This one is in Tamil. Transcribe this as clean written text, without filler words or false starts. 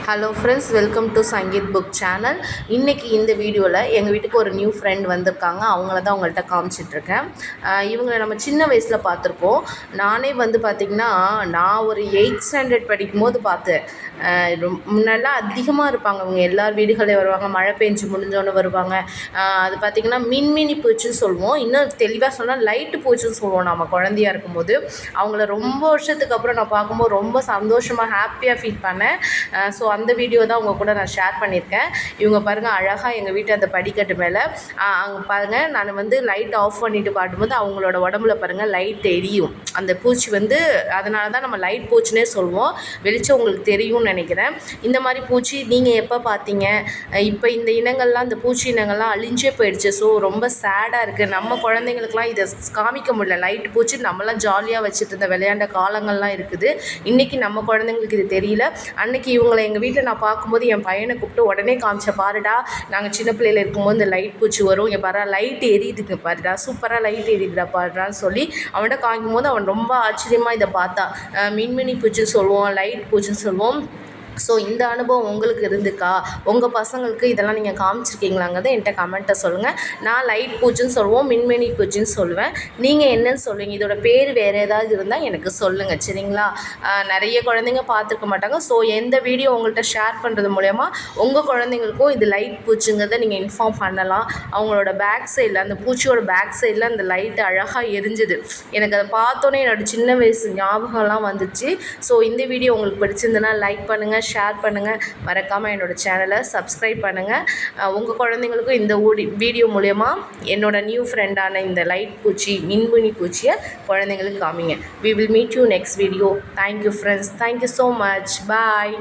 Hello friends, welcome to Sangeet book channel. இன்றைக்கி இந்த வீடியோவில் எங்கள் வீட்டுக்கு ஒரு நியூ ஃப்ரெண்ட் வந்திருக்காங்க. அவங்கள தான் உங்கள்கிட்ட காமிச்சிட்ருக்கேன். இவங்களை நம்ம சின்ன வயசில் பார்த்துருப்போம். நானே பார்த்திங்கன்னா நான் ஒரு 8th ஸ்டாண்டர்ட் படிக்கும்போது பார்த்தேன். முன்னெல்லாம் அதிகமாக இருப்பாங்க. அவங்க எல்லார் வீடுகளே வருவாங்க. மழை பெஞ்சு முடிஞ்சோன்னு வருவாங்க. அது பார்த்திங்கன்னா மின்மினி பூச்சின்னு சொல்லுவோம். இன்னும் தெளிவாக சொன்னால் லைட்டு பூச்சின்னு சொல்லுவோம். நம்ம குழந்தையாக இருக்கும்போது அவங்கள ரொம்ப வருஷத்துக்கு அப்புறம் நான் பார்க்கும்போது ரொம்ப சந்தோஷமாக ஹாப்பியாக ஃபீல் பண்ணேன். ஸோ அந்த வீடியோ தான் உங்கள் கூட நான் ஷேர் பண்ணியிருக்கேன். இவங்க பாருங்கள், அழகாக எங்கள் வீட்டு அந்த படிக்கட்டு மேலே அங்கே பாருங்கள், நான் லைட் ஆஃப் பண்ணிவிட்டு காட்டும்போது அவங்களோட உடம்புல பாருங்கள் லைட் எரியும். அந்த பூச்சி அதனால தான் நம்ம லைட் பூச்சினே சொல்லுவோம். வெளிச்சம் உங்களுக்கு தெரியும்னு நினைக்கிறேன். இந்த மாதிரி பூச்சி நீங்கள் எப்போ பார்த்தீங்க? இப்போ இந்த இனங்கள்லாம், இந்த பூச்சி இனங்கள்லாம் அழிஞ்சே போயிடுச்சு. ஸோ ரொம்ப சேடாக இருக்குது. நம்ம குழந்தைங்களுக்குலாம் இதை காமிக்க முடியல. லைட் பூச்சி நம்மளாம் ஜாலியாக வச்சுட்டு இருந்த விளையாண்ட காலங்கள்லாம் இருக்குது. இன்றைக்கி நம்ம குழந்தைங்களுக்கு இது தெரியல. அன்றைக்கி இவங்களை எங்கள் வீட்டில் நான் பார்க்கும்போது என் பையனை கூப்பிட்டு உடனே காமிச்சேன். பாருடா, நாங்கள் சின்ன பிள்ளையில் இருக்கும்போது இந்த லைட் பூச்சி வரும், இங்கே பாரு லைட் எரியுதுங்க, பாருடா சூப்பராக லைட் எரியுதுடா பாருடான்னு சொல்லி அவன்கிட்ட காமிக்கும்போது அவன் ரொம்ப ஆச்சரியமாக இதை பார்த்தா. மின்மினி பூச்சின்னு சொல்லுவோம், லைட் பூச்சின்னு சொல்லுவோம். ஸோ இந்த அனுபவம் உங்களுக்கு இருந்துக்கா? உங்கள் பசங்களுக்கு இதெல்லாம் நீங்கள் காமிச்சிருக்கீங்களாங்கிறத என்கிட்ட கமெண்ட்டை சொல்லுங்கள். நான் லைட் பூச்சின்னு சொல்லுவோம், மின்மினி பூச்சின்னு சொல்லுவேன். நீங்கள் என்னன்னு சொல்லுவீங்க? இதோட பேர் வேறு ஏதாவது இருந்தால் எனக்கு சொல்லுங்கள், சரிங்களா? நிறைய குழந்தைங்க பார்த்துருக்க மாட்டாங்க. ஸோ எந்த வீடியோ உங்கள்கிட்ட ஷேர் பண்ணுறது மூலயமா உங்கள் குழந்தைங்களுக்கும் இது லைட் பூச்சிங்கிறத நீங்கள் இன்ஃபார்ம் பண்ணலாம். அவங்களோட பேக் சைடில், அந்த பூச்சியோட பேக் சைடில் அந்த லைட்டு அழகாக எரிஞ்சுது. எனக்கு அதை பார்த்தோன்னே என்னோடய சின்ன வயசு ஞாபகம்லாம் வந்துச்சு. ஸோ இந்த வீடியோ உங்களுக்கு பிடிச்சிருந்ததுன்னா லைக் பண்ணுங்கள், ஷேர் பண்ணுங்கள். மறக்காமல் என்னோடய சேனலை சப்ஸ்கிரைப் பண்ணுங்கள். உங்கள் குழந்தைங்களுக்கும் இந்த வீடியோ மூலயமா என்னோடய நியூ ஃப்ரெண்டான இந்த லைட் பூச்சி, மின்மினி பூச்சியை குழந்தைங்களுக்கு காமிங்க. We will meet you next video. Thank you friends. Thank you so much. Bye.